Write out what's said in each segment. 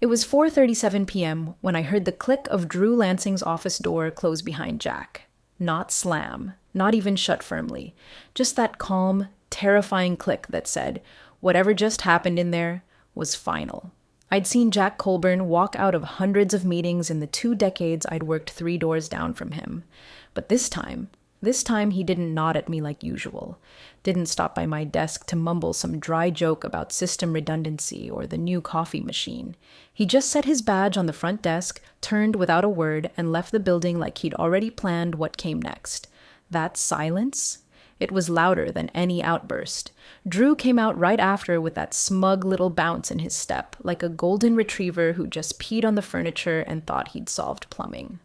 It was 4:37 p.m. when I heard the click of Drew Lansing's office door close behind Jack. Not slam, not even shut firmly. Just that calm, terrifying click that said, whatever just happened in there was final. I'd seen Jack Colburn walk out of hundreds of meetings in the 2 decades I'd worked 3 doors down from him. But this time he didn't nod at me like usual. Didn't stop by my desk to mumble some dry joke about system redundancy or the new coffee machine. He just set his badge on the front desk, turned without a word, and left the building like he'd already planned what came next. That silence? It was louder than any outburst. Drew came out right after with that smug little bounce in his step, like a golden retriever who just peed on the furniture and thought he'd solved plumbing.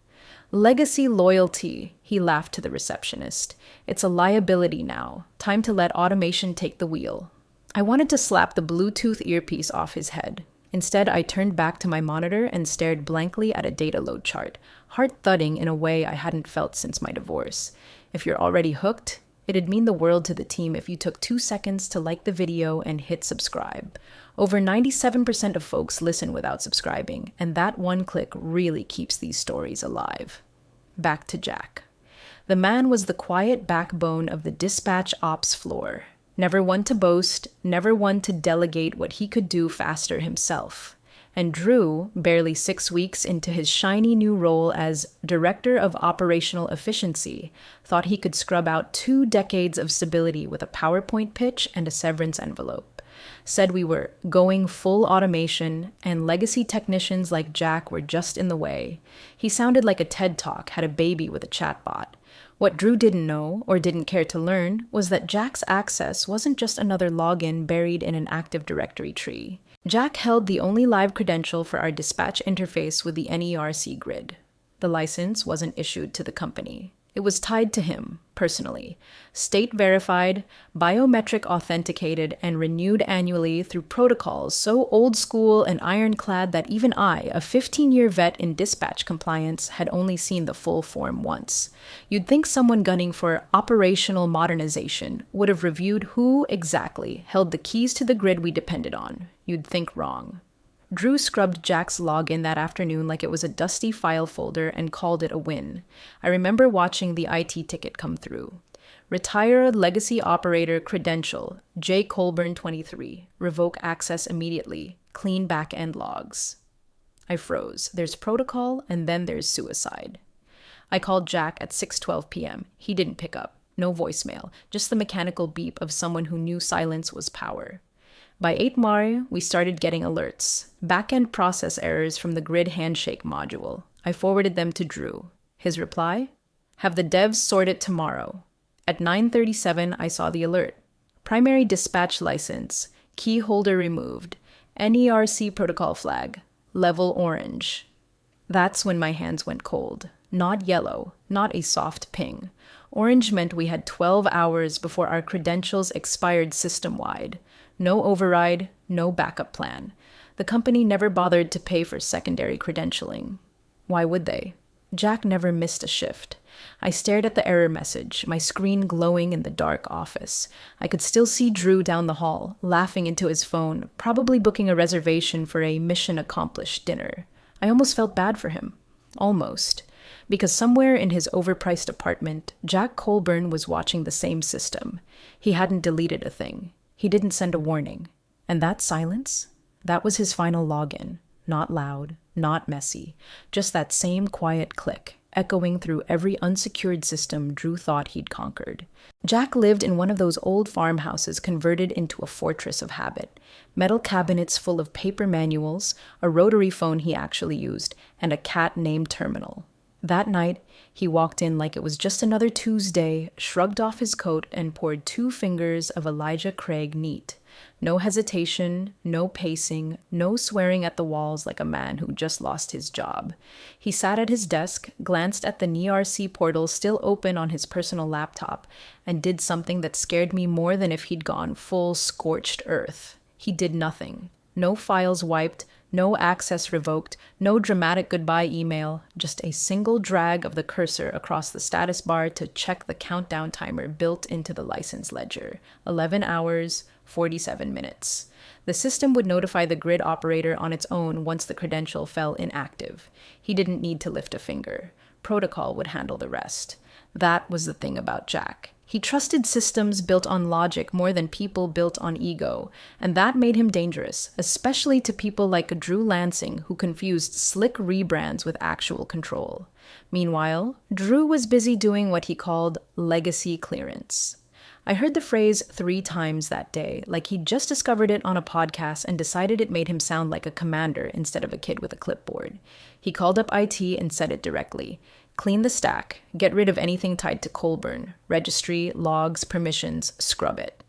Legacy loyalty, he laughed to the receptionist. It's a liability now. Time to let automation take the wheel. I wanted to slap the Bluetooth earpiece off his head. Instead, I turned back to my monitor and stared blankly at a data load chart, heart thudding in a way I hadn't felt since my divorce. If you're already hooked, it'd mean the world to the team if you took 2 seconds to like the video and hit subscribe. Over 97% of folks listen without subscribing, and that one click really keeps these stories alive. Back to Jack. The man was the quiet backbone of the dispatch ops floor. Never one to boast, never one to delegate what he could do faster himself. And Drew, barely 6 weeks into his shiny new role as Director of Operational Efficiency, thought he could scrub out 2 decades of stability with a PowerPoint pitch and a severance envelope. Said we were going full automation, and legacy technicians like Jack were just in the way. He sounded like a TED Talk had a baby with a chatbot. What Drew didn't know, or didn't care to learn, was that Jack's access wasn't just another login buried in an Active Directory tree. Jack held the only live credential for our dispatch interface with the NERC grid. The license wasn't issued to the company. It was tied to him, personally, state-verified, biometric authenticated, and renewed annually through protocols so old-school and ironclad that even I, a 15-year vet in dispatch compliance, had only seen the full form once. You'd think someone gunning for operational modernization would have reviewed who exactly held the keys to the grid we depended on. You'd think wrong. Drew scrubbed Jack's login that afternoon like it was a dusty file folder and called it a win. I remember watching the IT ticket come through. Retire legacy operator credential, J. Colburn 23. Revoke access immediately. Clean back-end logs. I froze. There's protocol, and then there's suicide. I called Jack at 6:12 p.m. He didn't pick up. No voicemail. Just the mechanical beep of someone who knew silence was power. By 8 Mari, we started getting alerts. Back-end process errors from the grid handshake module. I forwarded them to Drew. His reply? Have the devs sort it tomorrow. At 9:37, I saw the alert. Primary dispatch license. Key holder removed. NERC protocol flag. Level orange. That's when my hands went cold. Not yellow. Not a soft ping. Orange meant we had 12 hours before our credentials expired system-wide. No override, no backup plan. The company never bothered to pay for secondary credentialing. Why would they? Jack never missed a shift. I stared at the error message, my screen glowing in the dark office. I could still see Drew down the hall, laughing into his phone, probably booking a reservation for a mission-accomplished dinner. I almost felt bad for him. Almost. Because somewhere in his overpriced apartment, Jack Colburn was watching the same system. He hadn't deleted a thing. He didn't send a warning. And that silence? That was his final login. Not loud, not messy. Just that same quiet click, echoing through every unsecured system Drew thought he'd conquered. Jack lived in one of those old farmhouses converted into a fortress of habit. Metal cabinets full of paper manuals, a rotary phone he actually used, and a cat named Terminal. That night, he walked in like it was just another Tuesday, shrugged off his coat, and poured 2 fingers of Elijah Craig neat. No hesitation, no pacing, no swearing at the walls like a man who just lost his job. He sat at his desk, glanced at the NERC portal still open on his personal laptop, and did something that scared me more than if he'd gone full scorched earth. He did nothing. No files wiped, no access revoked, no dramatic goodbye email, just a single drag of the cursor across the status bar to check the countdown timer built into the license ledger. 11 hours, 47 minutes. The system would notify the grid operator on its own once the credential fell inactive. He didn't need to lift a finger. Protocol would handle the rest. That was the thing about Jack. He trusted systems built on logic more than people built on ego, and that made him dangerous, especially to people like Drew Lansing, who confused slick rebrands with actual control. Meanwhile, Drew was busy doing what he called legacy clearance. I heard the phrase 3 times that day, like he'd just discovered it on a podcast and decided it made him sound like a commander instead of a kid with a clipboard. He called up IT and said it directly. Clean the stack, get rid of anything tied to Colburn, registry, logs, permissions, scrub it.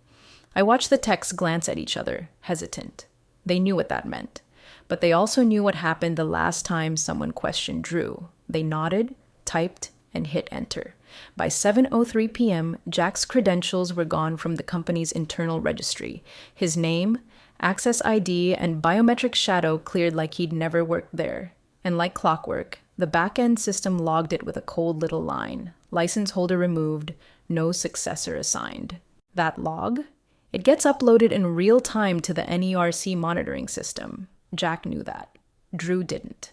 I watched the techs glance at each other, hesitant. They knew what that meant. But they also knew what happened the last time someone questioned Drew. They nodded, typed, and hit enter. By 7:03 p.m., Jack's credentials were gone from the company's internal registry. His name, access ID, and biometric shadow cleared like he'd never worked there. And like clockwork, the back-end system logged it with a cold little line. License holder removed, no successor assigned. That log? It gets uploaded in real time to the NERC monitoring system. Jack knew that. Drew didn't.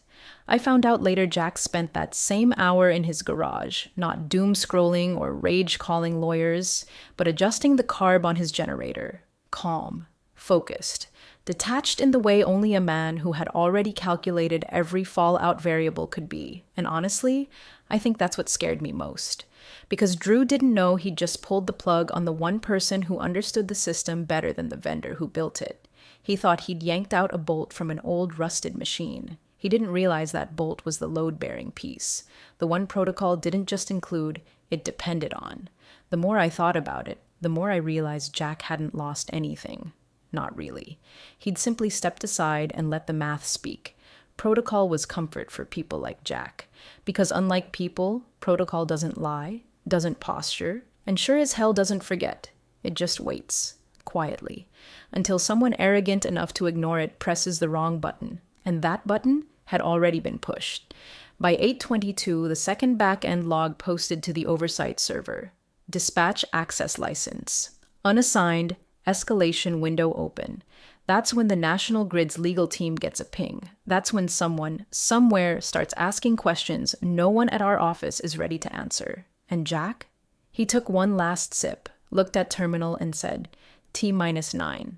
I found out later Jack spent that same hour in his garage, not doom-scrolling or rage-calling lawyers, but adjusting the carb on his generator. Calm, focused, detached in the way only a man who had already calculated every fallout variable could be. And honestly, I think that's what scared me most. Because Drew didn't know he'd just pulled the plug on the one person who understood the system better than the vendor who built it. He thought he'd yanked out a bolt from an old rusted machine. He didn't realize that bolt was the load-bearing piece. The one protocol didn't just include, it depended on. The more I thought about it, the more I realized Jack hadn't lost anything. Not really. He'd simply stepped aside and let the math speak. Protocol was comfort for people like Jack. Because unlike people, protocol doesn't lie, doesn't posture, and sure as hell doesn't forget. It just waits, quietly, until someone arrogant enough to ignore it presses the wrong button. And that button had already been pushed. By 8:22, the second back-end log posted to the oversight server. Dispatch access license. Unassigned, escalation window open. That's when the National Grid's legal team gets a ping. That's when someone, somewhere, starts asking questions no one at our office is ready to answer. And Jack? He took one last sip, looked at terminal and said, T-9.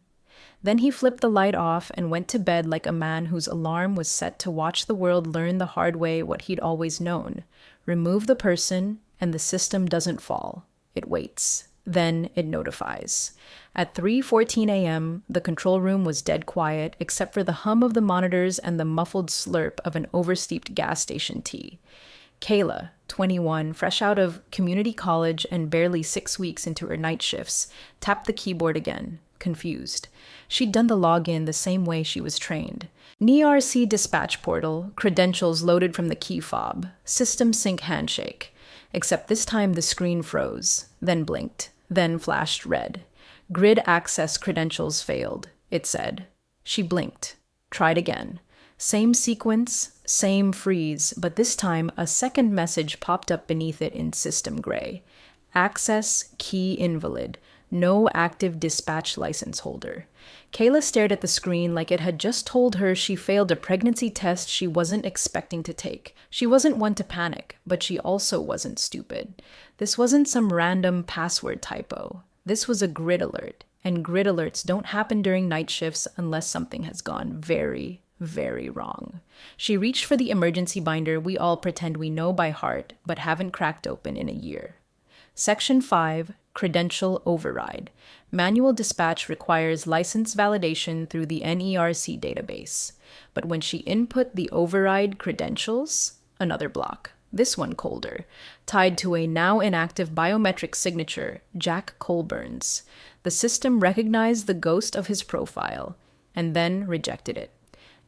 Then he flipped the light off and went to bed like a man whose alarm was set to watch the world learn the hard way what he'd always known. Remove the person, and the system doesn't fall. It waits. Then it notifies. At 3:14 a.m., the control room was dead quiet except for the hum of the monitors and the muffled slurp of an oversteeped gas station tea. Kayla, 21, fresh out of community college and barely 6 weeks into her night shifts, tapped the keyboard again. Confused. She'd done the login the same way she was trained. NERC dispatch portal, credentials loaded from the key fob, system sync handshake. Except this time the screen froze, then blinked, then flashed red. Grid access credentials failed, it said. She blinked. Tried again. Same sequence, same freeze, but this time a second message popped up beneath it in system gray. Access key invalid. No active dispatch license holder. Kayla stared at the screen like it had just told her she failed a pregnancy test she wasn't expecting to take. She wasn't one to panic, but she also wasn't stupid. This wasn't some random password typo. This was a grid alert, and grid alerts don't happen during night shifts unless something has gone very, very wrong. She reached for the emergency binder we all pretend we know by heart, but haven't cracked open in a year. Section 5, Credential Override. Manual dispatch requires license validation through the NERC database. But when she input the override credentials, another block. This one colder, tied to a now inactive biometric signature, Jack Colburn's. The system recognized the ghost of his profile, and then rejected it.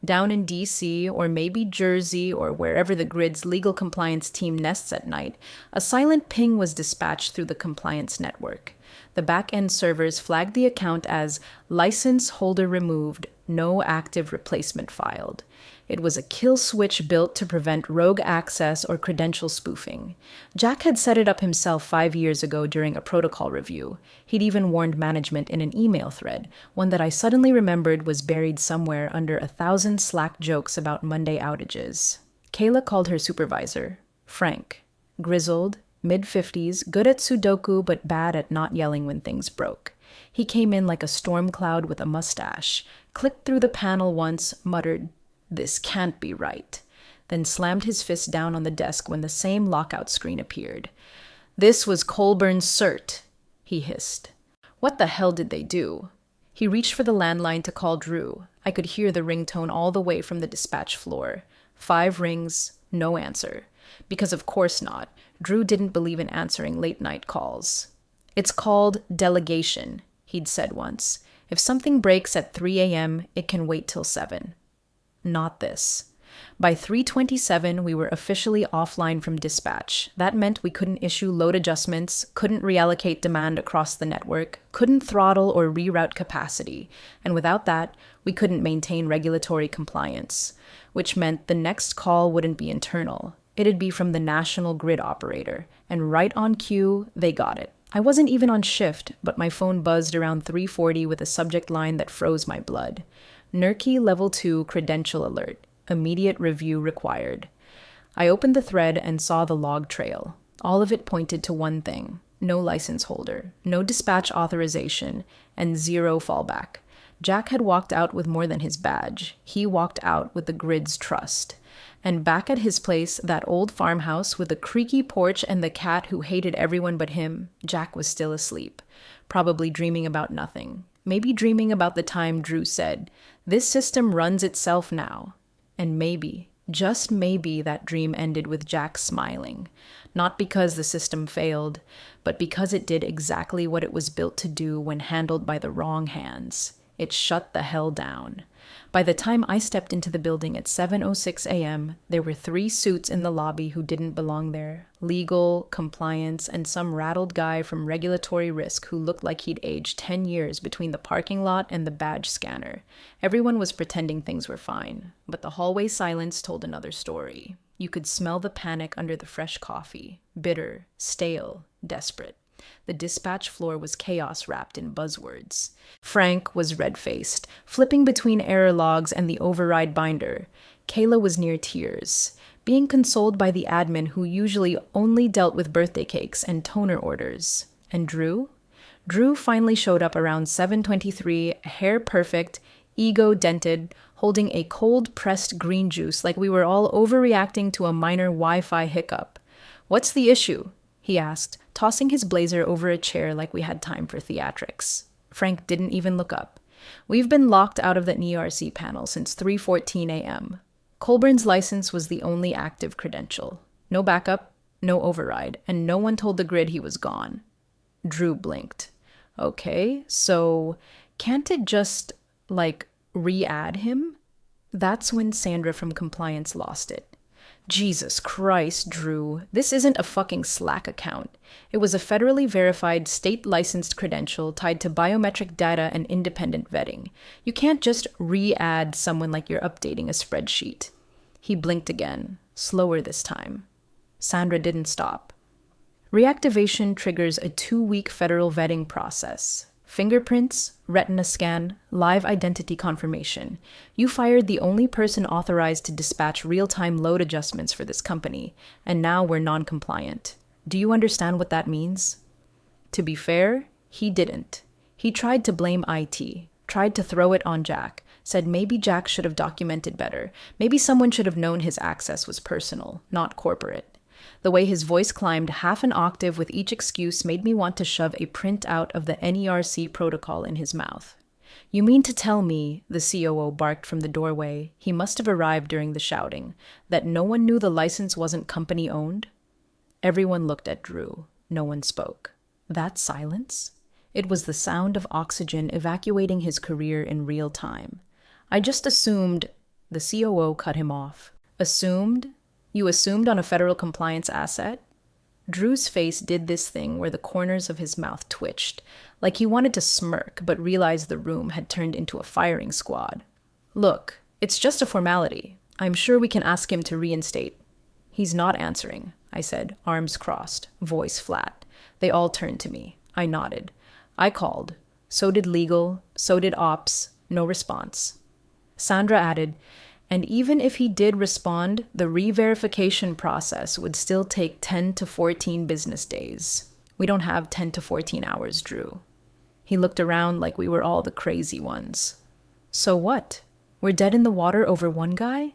Down in DC, or maybe Jersey, or wherever the grid's legal compliance team nests at night, a silent ping was dispatched through the compliance network. The back-end servers flagged the account as license holder removed, no active replacement filed. It was a kill switch built to prevent rogue access or credential spoofing. Jack had set it up himself 5 years ago during a protocol review. He'd even warned management in an email thread, one that I suddenly remembered was buried somewhere under 1,000 Slack jokes about Monday outages. Kayla called her supervisor, Frank. Grizzled, mid-50s, good at Sudoku but bad at not yelling when things broke. He came in like a storm cloud with a mustache, clicked through the panel once, muttered, "This can't be right," then slammed his fist down on the desk when the same lockout screen appeared. "This was Colburn's cert," he hissed. What the hell did they do? He reached for the landline to call Drew. I could hear the ringtone all the way from the dispatch floor. 5 rings, no answer. Because of course not. Drew didn't believe in answering late-night calls. "It's called delegation," he'd said once. "If something breaks at 3 a.m., it can wait till 7. Not this. By 3:27, we were officially offline from dispatch. That meant we couldn't issue load adjustments, couldn't reallocate demand across the network, couldn't throttle or reroute capacity, and without that, we couldn't maintain regulatory compliance, which meant the next call wouldn't be internal. It'd be from the national grid operator, and right on cue, they got it. I wasn't even on shift, but my phone buzzed around 3:40 with a subject line that froze my blood. NERCI Level 2 Credential Alert. Immediate review required. I opened the thread and saw the log trail. All of it pointed to one thing: no license holder, no dispatch authorization, and 0 fallback. Jack had walked out with more than his badge. He walked out with the grid's trust. And back at his place, that old farmhouse with the creaky porch and the cat who hated everyone but him, Jack was still asleep, probably dreaming about nothing. Maybe dreaming about the time Drew said, "This system runs itself now." And maybe, just maybe, that dream ended with Jack smiling. Not because the system failed, but because it did exactly what it was built to do when handled by the wrong hands. It shut the hell down. By the time I stepped into the building at 7:06 a.m., there were 3 suits in the lobby who didn't belong there. Legal, compliance, and some rattled guy from regulatory risk who looked like he'd aged 10 years between the parking lot and the badge scanner. Everyone was pretending things were fine, but the hallway silence told another story. You could smell the panic under the fresh coffee. Bitter, stale, desperate. The dispatch floor was chaos wrapped in buzzwords. Frank was red-faced, flipping between error logs and the override binder. Kayla was near tears, being consoled by the admin who usually only dealt with birthday cakes and toner orders. And Drew? Drew finally showed up around 7:23, hair perfect, ego dented, holding a cold-pressed green juice like we were all overreacting to a minor Wi-Fi hiccup. "What's the issue?" he asked, tossing his blazer over a chair like we had time for theatrics. Frank didn't even look up. "We've been locked out of the ERC panel since 3:14 a.m. Colburn's license was the only active credential. No backup, no override, and no one told the grid he was gone." Drew blinked. "Okay, so can't it just, re-add him?" That's when Sandra from compliance lost it. "Jesus Christ, Drew. This isn't a fucking Slack account. It was a federally verified, state-licensed credential tied to biometric data and independent vetting. You can't just re-add someone like you're updating a spreadsheet." He blinked again, slower this time. Sandra didn't stop. "Reactivation triggers a 2-week federal vetting process. Fingerprints, retina scan, live identity confirmation. You fired the only person authorized to dispatch real-time load adjustments for this company, and now we're non-compliant. Do you understand what that means?" To be fair, he didn't. He tried to blame IT, tried to throw it on Jack, said maybe Jack should have documented better, maybe someone should have known his access was personal, not corporate. The way his voice climbed half an octave with each excuse made me want to shove a printout of the NERC protocol in his mouth. "You mean to tell me," the COO barked from the doorway, he must have arrived during the shouting, "that no one knew the license wasn't company-owned?" Everyone looked at Drew. No one spoke. That silence? It was the sound of oxygen evacuating his career in real time. "I just assumed—" The COO cut him off. "Assumed? You assumed on a federal compliance asset?" Drew's face did this thing where the corners of his mouth twitched, like he wanted to smirk but realized the room had turned into a firing squad. Look, it's just a formality. I'm sure we can ask him to reinstate. He's not answering, I said, arms crossed, voice flat. They all turned to me. I nodded. I called. So did legal, so did ops. No response. Sandra added, and even if he did respond, the re-verification process would still take 10 to 14 business days. We don't have 10 to 14 hours, Drew. He looked around like we were all the crazy ones. So what? We're dead in the water over one guy?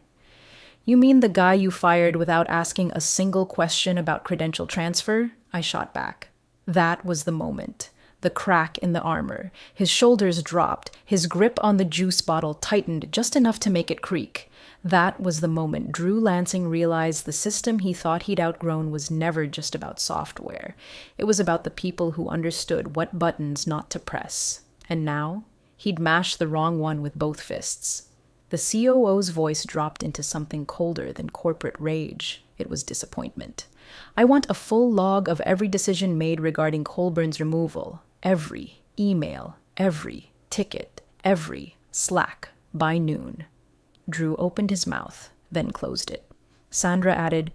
You mean the guy you fired without asking a single question about credential transfer? I shot back. That was the moment. The crack in the armor. His shoulders dropped. His grip on the juice bottle tightened just enough to make it creak. That was the moment Drew Lansing realized the system he thought he'd outgrown was never just about software. It was about the people who understood what buttons not to press. And now, he'd mashed the wrong one with both fists. The COO's voice dropped into something colder than corporate rage. It was disappointment. I want a full log of every decision made regarding Colburn's removal. Every email, every ticket, every Slack, by noon. Drew opened his mouth, then closed it. Sandra added,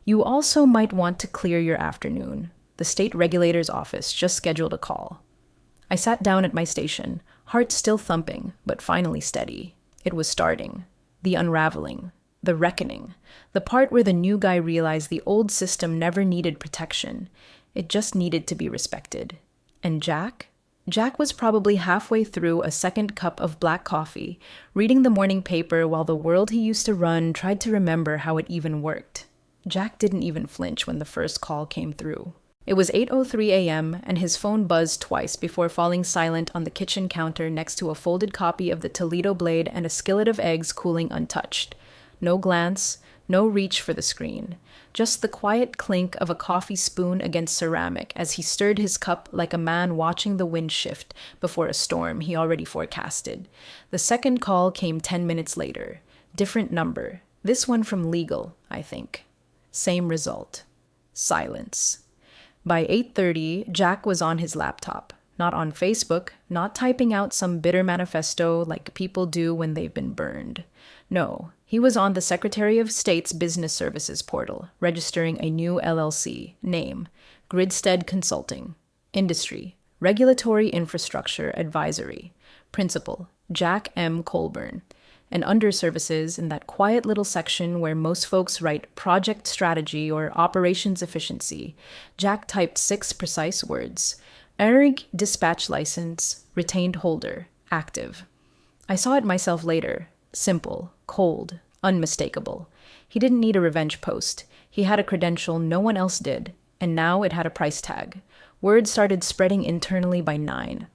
You also might want to clear your afternoon. The state regulator's office just scheduled a call. I sat down at my station, heart still thumping, but finally steady. It was starting. The unraveling. The reckoning. The part where the new guy realized the old system never needed protection. It just needed to be respected. And Jack? Jack was probably halfway through a second cup of black coffee, reading the morning paper while the world he used to run tried to remember how it even worked. Jack didn't even flinch when the first call came through. It was 8:03 a.m., and his phone buzzed twice before falling silent on the kitchen counter next to a folded copy of the Toledo Blade and a skillet of eggs cooling untouched. No glance, no reach for the screen. Just the quiet clink of a coffee spoon against ceramic as he stirred his cup like a man watching the wind shift before a storm he already forecasted. The second call came 10 minutes later. Different number. This one from legal, I think. Same result. Silence. By 8:30, Jack was on his laptop. Not on Facebook, not typing out some bitter manifesto like people do when they've been burned. No, he was on the Secretary of State's Business Services portal, registering a new LLC. Name, Gridstead Consulting. Industry, Regulatory Infrastructure Advisory. Principal, Jack M. Colburn. And under services in that quiet little section where most folks write project strategy or operations efficiency, Jack typed 6 precise words. ERG dispatch license, retained holder, active. I saw it myself later. Simple, cold, unmistakable. He didn't need a revenge post. He had a credential no one else did, and now it had a price tag. Word started spreading internally by 9.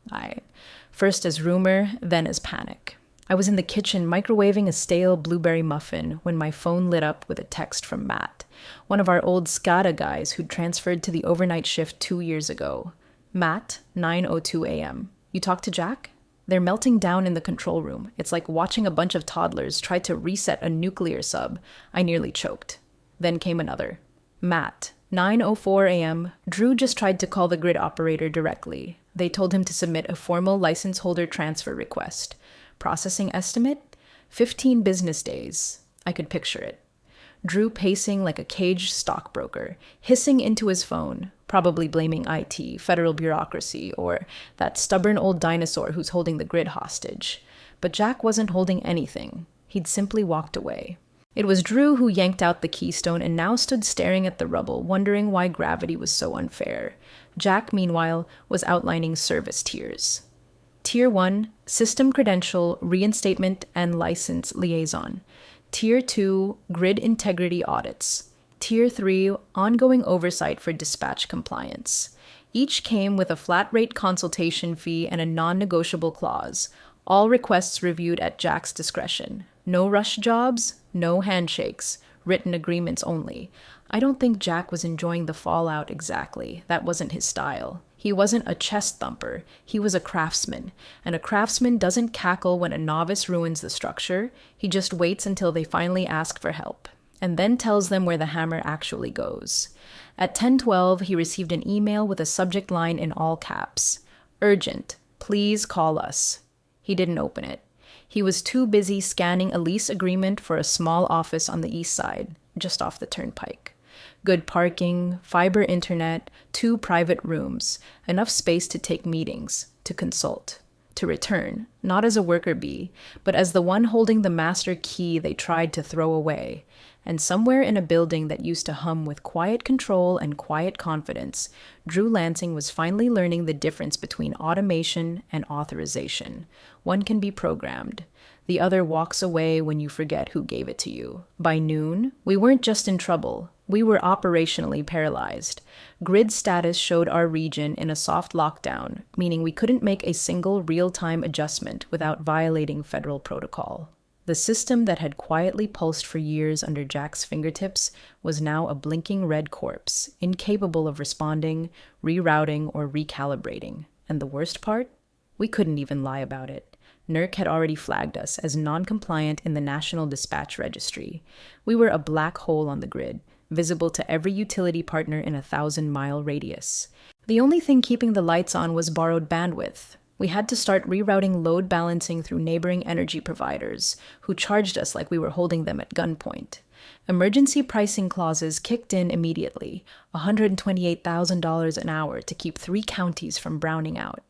First as rumor, then as panic. I was in the kitchen microwaving a stale blueberry muffin when my phone lit up with a text from Matt, one of our old SCADA guys who'd transferred to the overnight shift 2 years ago. Matt, 9:02 a.m. You talked to Jack? They're melting down in the control room. It's like watching a bunch of toddlers try to reset a nuclear sub. I nearly choked. Then came another. Matt, 9:04 a.m. Drew just tried to call the grid operator directly. They told him to submit a formal license holder transfer request. Processing estimate? 15 business days. I could picture it. Drew pacing like a caged stockbroker, hissing into his phone, probably blaming IT, federal bureaucracy, or that stubborn old dinosaur who's holding the grid hostage. But Jack wasn't holding anything. He'd simply walked away. It was Drew who yanked out the keystone and now stood staring at the rubble, wondering why gravity was so unfair. Jack, meanwhile, was outlining service tiers. Tier 1, System Credential, Reinstatement, and License Liaison. Tier 2, Grid Integrity Audits. Tier 3, Ongoing Oversight for Dispatch Compliance. Each came with a flat-rate consultation fee and a non-negotiable clause. All requests reviewed at Jack's discretion. No rush jobs, no handshakes, written agreements only. I don't think Jack was enjoying the fallout exactly. That wasn't his style. He wasn't a chest thumper. He was a craftsman. And a craftsman doesn't cackle when a novice ruins the structure. He just waits until they finally ask for help. and then tells them where the hammer actually goes. At 10:12, he received an email with a subject line in all caps. Urgent. Please call us. He didn't open it. He was too busy scanning a lease agreement for a small office on the east side, just off the turnpike. Good parking, fiber internet, 2 private rooms, enough space to take meetings, to consult, to return, not as a worker bee, but as the one holding the master key they tried to throw away. And somewhere in a building that used to hum with quiet control and quiet confidence, Drew Lansing was finally learning the difference between automation and authorization. One can be programmed. The other walks away when you forget who gave it to you. By noon, we weren't just in trouble. We were operationally paralyzed. Grid status showed our region in a soft lockdown, meaning we couldn't make a single real-time adjustment without violating federal protocol. The system that had quietly pulsed for years under Jack's fingertips was now a blinking red corpse, incapable of responding, rerouting, or recalibrating. And the worst part? We couldn't even lie about it. NERC had already flagged us as non-compliant in the National Dispatch Registry. We were a black hole on the grid, visible to every utility partner in a 1,000-mile radius. The only thing keeping the lights on was borrowed bandwidth. We had to start rerouting load balancing through neighboring energy providers, who charged us like we were holding them at gunpoint. Emergency pricing clauses kicked in immediately, $128,000 an hour to keep 3 counties from browning out.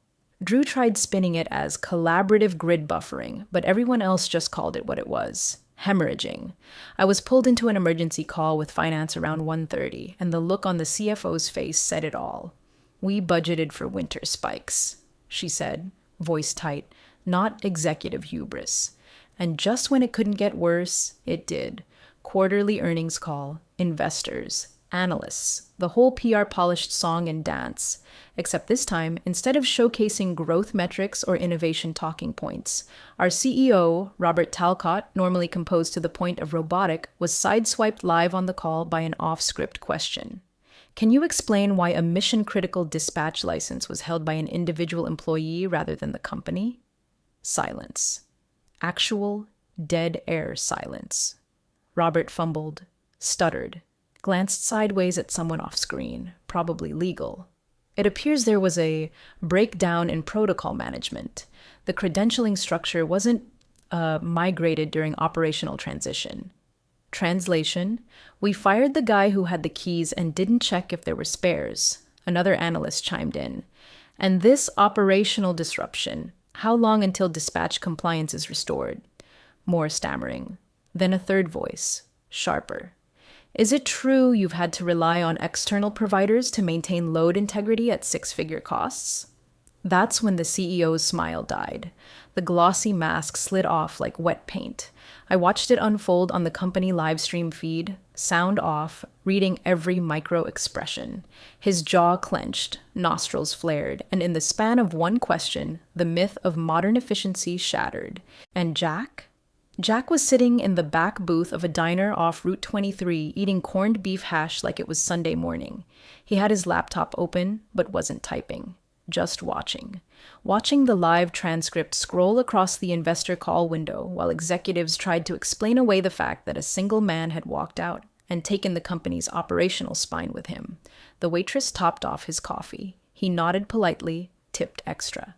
Drew tried spinning it as collaborative grid buffering, but everyone else just called it what it was. Hemorrhaging. I was pulled into an emergency call with finance around 1:30, and the look on the CFO's face said it all. We budgeted for winter spikes, she said, voice tight, not executive hubris. And just when it couldn't get worse, it did. Quarterly earnings call, investors, analysts, the whole PR polished song and dance. Except this time, instead of showcasing growth metrics or innovation talking points, our CEO, Robert Talcott, normally composed to the point of robotic, was sideswiped live on the call by an off-script question. Can you explain why a mission-critical dispatch license was held by an individual employee rather than the company? Silence. Actual, dead air silence. Robert fumbled, stuttered, glanced sideways at someone off screen, probably legal. It appears there was a breakdown in protocol management. The credentialing structure wasn't migrated during operational transition. Translation: we fired the guy who had the keys and didn't check if there were spares. Another analyst chimed in. And this operational disruption, how long until dispatch compliance is restored? More stammering. Then a third voice, sharper. Is it true you've had to rely on external providers to maintain load integrity at 6-figure costs? That's when the CEO's smile died. The glossy mask slid off like wet paint. I watched it unfold on the company livestream feed, sound off, reading every micro-expression. His jaw clenched, nostrils flared, and in the span of one question, the myth of modern efficiency shattered. And Jack? Jack was sitting in the back booth of a diner off Route 23 eating corned beef hash like it was Sunday morning. He had his laptop open, but wasn't typing. Just watching. Watching the live transcript scroll across the investor call window while executives tried to explain away the fact that a single man had walked out and taken the company's operational spine with him. The waitress topped off his coffee. He nodded politely, tipped extra.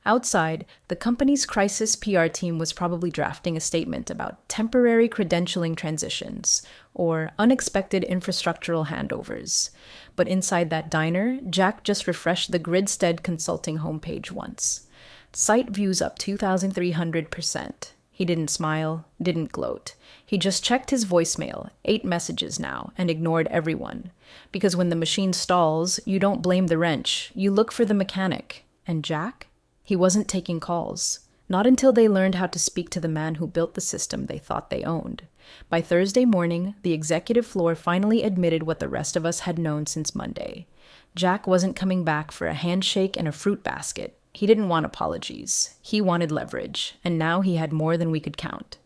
Outside, the company's crisis PR team was probably drafting a statement about temporary credentialing transitions or unexpected infrastructural handovers. But inside that diner, Jack just refreshed the Gridstead Consulting homepage once. Site views up 2,300%. He didn't smile, didn't gloat. He just checked his voicemail, 8 messages now, and ignored everyone. Because when the machine stalls, you don't blame the wrench, you look for the mechanic. And Jack? He wasn't taking calls. Not until they learned how to speak to the man who built the system they thought they owned. By Thursday morning, the executive floor finally admitted what the rest of us had known since Monday. Jack wasn't coming back for a handshake and a fruit basket. He didn't want apologies. He wanted leverage, and now he had more than we could count.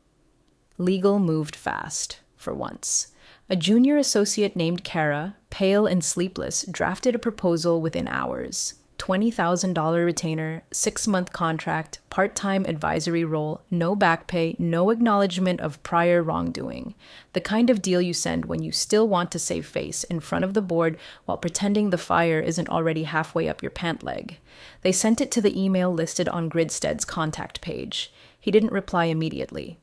Legal moved fast, for once. A junior associate named Kara, pale and sleepless, drafted a proposal within hours. $20,000 retainer, 6-month contract, part-time advisory role, no back pay, no acknowledgement of prior wrongdoing. The kind of deal you send when you still want to save face in front of the board while pretending the fire isn't already halfway up your pant leg. They sent it to the email listed on Gridstead's contact page. He didn't reply immediately.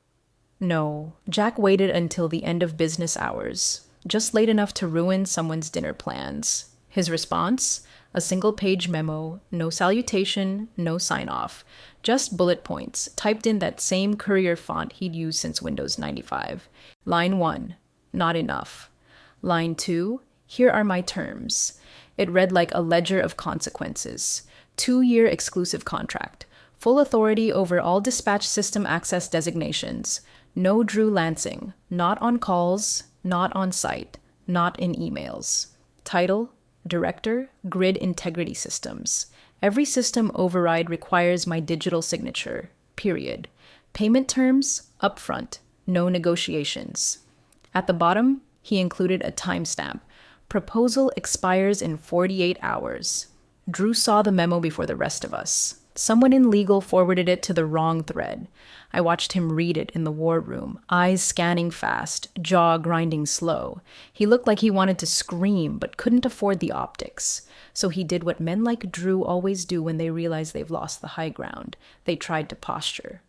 No, Jack waited until the end of business hours, just late enough to ruin someone's dinner plans. His response? A single-page memo, no salutation, no sign-off, just bullet points, typed in that same courier font he'd used since Windows 95. Line 1, not enough. Line 2, here are my terms. It read like a ledger of consequences. 2-year exclusive contract. Full authority over all dispatch system access designations. No Drew Lansing. Not on calls, not on site, not in emails. Title, Director, Grid Integrity Systems. Every system override requires my digital signature. Period. Payment terms, upfront. No negotiations. At the bottom, he included a timestamp. Proposal expires in 48 hours. Drew saw the memo before the rest of us. Someone in legal forwarded it to the wrong thread. I watched him read it in the war room, eyes scanning fast, jaw grinding slow. He looked like he wanted to scream, but couldn't afford the optics. So he did what men like Drew always do when they realize they've lost the high ground. They tried to posture.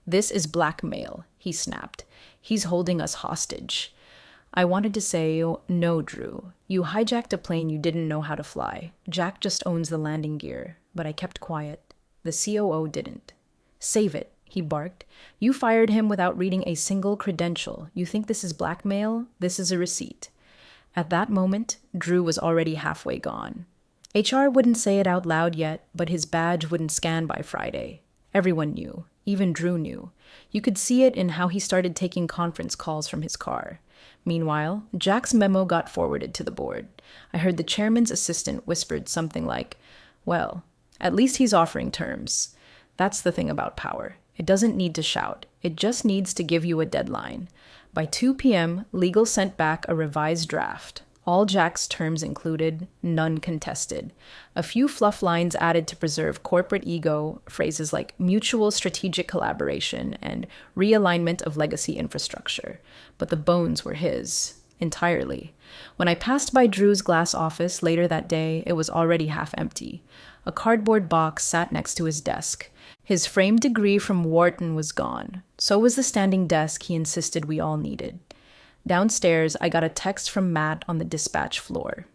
This is blackmail, he snapped. He's holding us hostage. I wanted to say, no, Drew. You hijacked a plane you didn't know how to fly. Jack just owns the landing gear. But I kept quiet. The COO didn't. Save it, he barked. You fired him without reading a single credential. You think this is blackmail? This is a receipt. At that moment, Drew was already halfway gone. HR wouldn't say it out loud yet, but his badge wouldn't scan by Friday. Everyone knew. Even Drew knew. You could see it in how he started taking conference calls from his car. Meanwhile, Jack's memo got forwarded to the board. I heard the chairman's assistant whispered something like, well, at least he's offering terms. That's the thing about power. It doesn't need to shout. It just needs to give you a deadline. By 2 p.m., legal sent back a revised draft. All Jack's terms included, none contested. A few fluff lines added to preserve corporate ego, phrases like mutual strategic collaboration and realignment of legacy infrastructure. But the bones were his, entirely. When I passed by Drew's glass office later that day, it was already half empty. A cardboard box sat next to his desk. His framed degree from Wharton was gone. So was the standing desk he insisted we all needed. Downstairs, I got a text from Matt on the dispatch floor.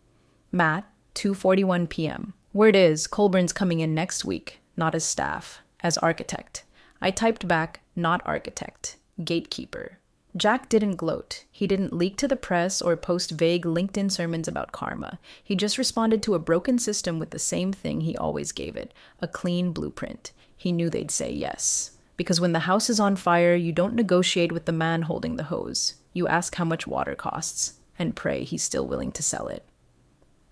Matt, 2:41 p.m. Word is, Colburn's coming in next week, not as staff, as architect. I typed back, not architect, gatekeeper. Jack didn't gloat. He didn't leak to the press or post vague LinkedIn sermons about karma. He just responded to a broken system with the same thing he always gave it, a clean blueprint. He knew they'd say yes. Because when the house is on fire, you don't negotiate with the man holding the hose. You ask how much water costs, and pray he's still willing to sell it.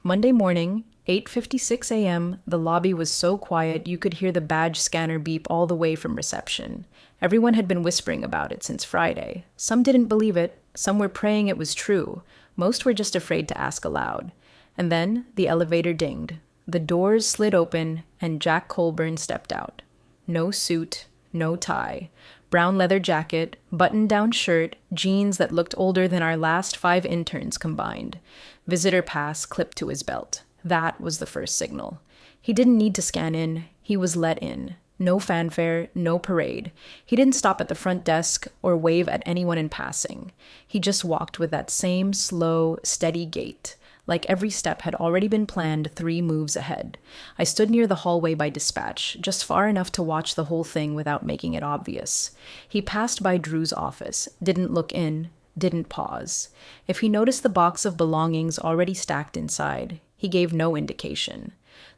Monday morning, 8:56 a.m., the lobby was so quiet you could hear the badge scanner beep all the way from reception. Everyone had been whispering about it since Friday. Some didn't believe it. Some were praying it was true. Most were just afraid to ask aloud. And then the elevator dinged. The doors slid open, and Jack Colburn stepped out. No suit, no tie. Brown leather jacket, button-down shirt, jeans that looked older than our last 5 interns combined. Visitor pass clipped to his belt. That was the first signal. He didn't need to scan in. He was let in. No fanfare, no parade. He didn't stop at the front desk or wave at anyone in passing. He just walked with that same slow, steady gait, like every step had already been planned 3 moves ahead. I stood near the hallway by dispatch, just far enough to watch the whole thing without making it obvious. He passed by Drew's office, didn't look in, didn't pause. If he noticed the box of belongings already stacked inside, he gave no indication.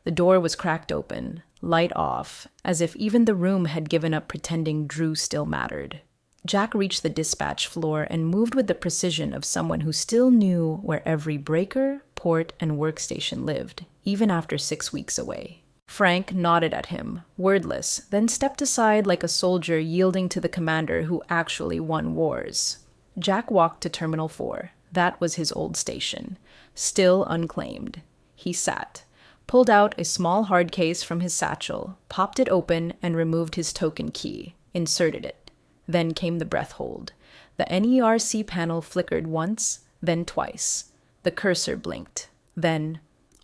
The door was cracked open, light off, as if even the room had given up pretending Drew still mattered. Jack reached the dispatch floor and moved with the precision of someone who still knew where every breaker, port, and workstation lived, even after 6 weeks away. Frank nodded at him, wordless, then stepped aside like a soldier yielding to the commander who actually won wars. Jack walked to Terminal 4. That was his old station. Still unclaimed. He sat. pulled out a small hard case from his satchel, popped it open, and removed his token key, inserted it. Then came the breath hold. The NERC panel flickered once, then twice. The cursor blinked. Then,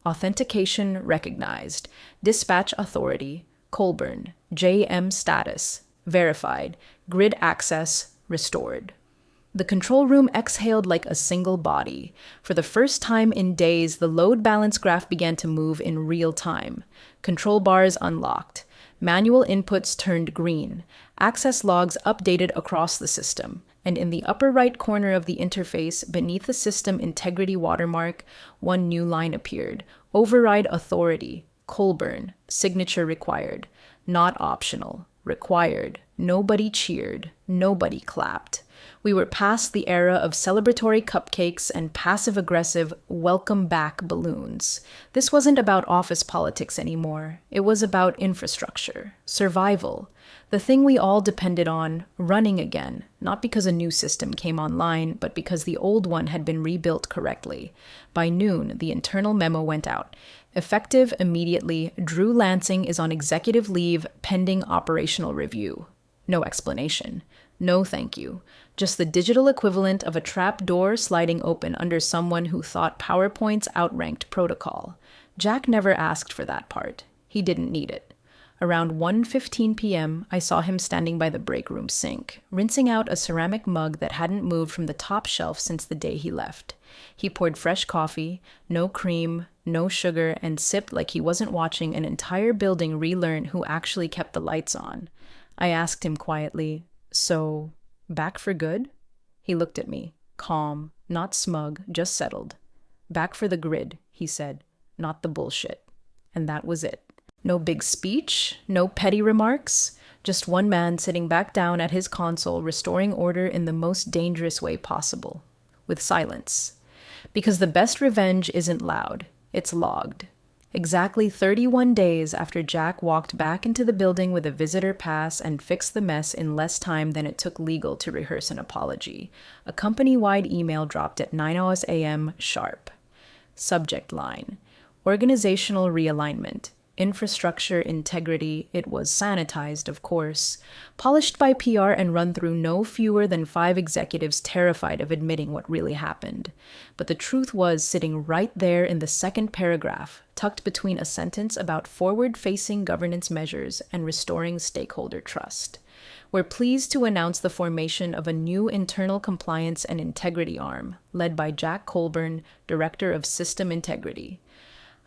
authentication recognized. Dispatch authority, Colburn, JM status, verified. Grid access restored. The control room exhaled like a single body. For the first time in days, the load balance graph began to move in real time. Control bars unlocked. Manual inputs turned green. Access logs updated across the system. And in the upper right corner of the interface, beneath the system integrity watermark, one new line appeared. Override authority, Colburn, signature required. Not optional, required. Nobody cheered. Nobody clapped. We were past the era of celebratory cupcakes and passive-aggressive welcome back balloons. This wasn't about office politics anymore. It was about infrastructure, survival, the thing we all depended on running again, not because a new system came online, but because the old one had been rebuilt correctly. By noon, the internal memo went out. Effective immediately, Drew Lansing is on executive leave pending operational review. No explanation. No thank you. Just the digital equivalent of a trap door sliding open under someone who thought PowerPoints outranked protocol. Jack never asked for that part. He didn't need it. Around 1:15 p.m., I saw him standing by the break room sink, rinsing out a ceramic mug that hadn't moved from the top shelf since the day he left. He poured fresh coffee, no cream, no sugar, and sipped like he wasn't watching an entire building relearn who actually kept the lights on. I asked him quietly, "So, back for good?" He looked at me, calm, not smug, just settled. "Back for the grid," he said, "not the bullshit." And that was it. No big speech, no petty remarks, just one man sitting back down at his console restoring order in the most dangerous way possible, with silence. Because the best revenge isn't loud, it's logged. Exactly 31 days after Jack walked back into the building with a visitor pass and fixed the mess in less time than it took legal to rehearse an apology, a company-wide email dropped at 9 a.m. sharp. Subject line: Organizational realignment. Infrastructure integrity. It was sanitized, of course, polished by PR and run through no fewer than 5 executives terrified of admitting what really happened. But the truth was sitting right there in the second paragraph, tucked between a sentence about forward-facing governance measures and restoring stakeholder trust. We're pleased to announce the formation of a new internal compliance and integrity arm, led by Jack Colburn, Director of System Integrity.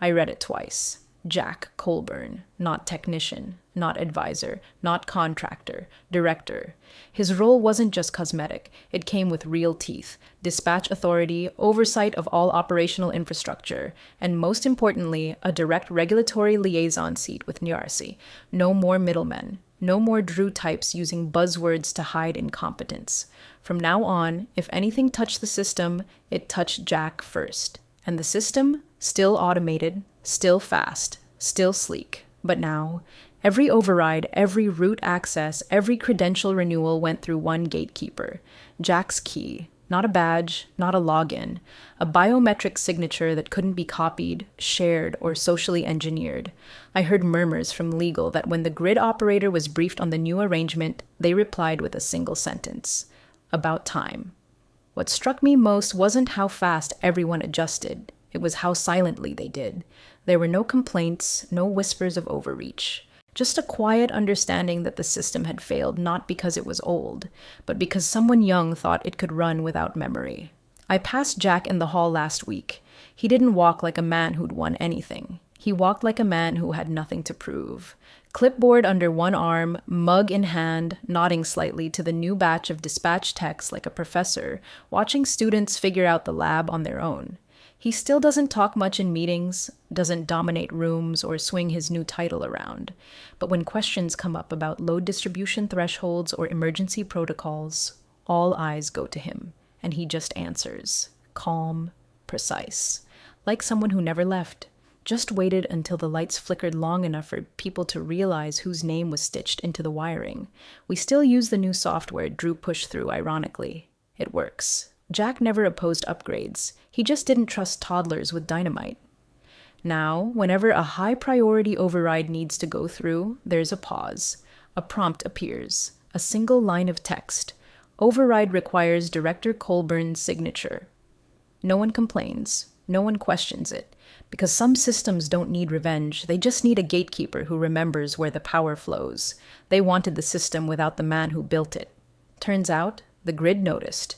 I read it twice. Jack Colburn, not technician, not advisor, not contractor, director. His role wasn't just cosmetic, it came with real teeth, dispatch authority, oversight of all operational infrastructure, and most importantly, a direct regulatory liaison seat with NERC. No more middlemen, no more Drew types using buzzwords to hide incompetence. From now on, if anything touched the system, it touched Jack first. And the system, still automated, still fast, still sleek. But now, every override, every root access, every credential renewal went through one gatekeeper. Jack's key. Not a badge, not a login. A biometric signature that couldn't be copied, shared, or socially engineered. I heard murmurs from legal that when the grid operator was briefed on the new arrangement, they replied with a single sentence. About time. What struck me most wasn't how fast everyone adjusted. It was how silently they did. There were no complaints, no whispers of overreach. Just a quiet understanding that the system had failed not because it was old, but because someone young thought it could run without memory. I passed Jack in the hall last week. He didn't walk like a man who'd won anything. He walked like a man who had nothing to prove. Clipboard under one arm, mug in hand, nodding slightly to the new batch of dispatch techs like a professor, watching students figure out the lab on their own. He still doesn't talk much in meetings, doesn't dominate rooms or swing his new title around. But when questions come up about load distribution thresholds or emergency protocols, all eyes go to him, and he just answers, calm, precise, like someone who never left, just waited until the lights flickered long enough for people to realize whose name was stitched into the wiring. We still use the new software Drew pushed through, ironically. It works. Jack never opposed upgrades. He just didn't trust toddlers with dynamite. Now, whenever a high priority override needs to go through, there's a pause. A prompt appears, a single line of text. Override requires Director Colburn's signature. No one complains. No one questions it. Because some systems don't need revenge. They just need a gatekeeper who remembers where the power flows. They wanted the system without the man who built it. Turns out, the grid noticed.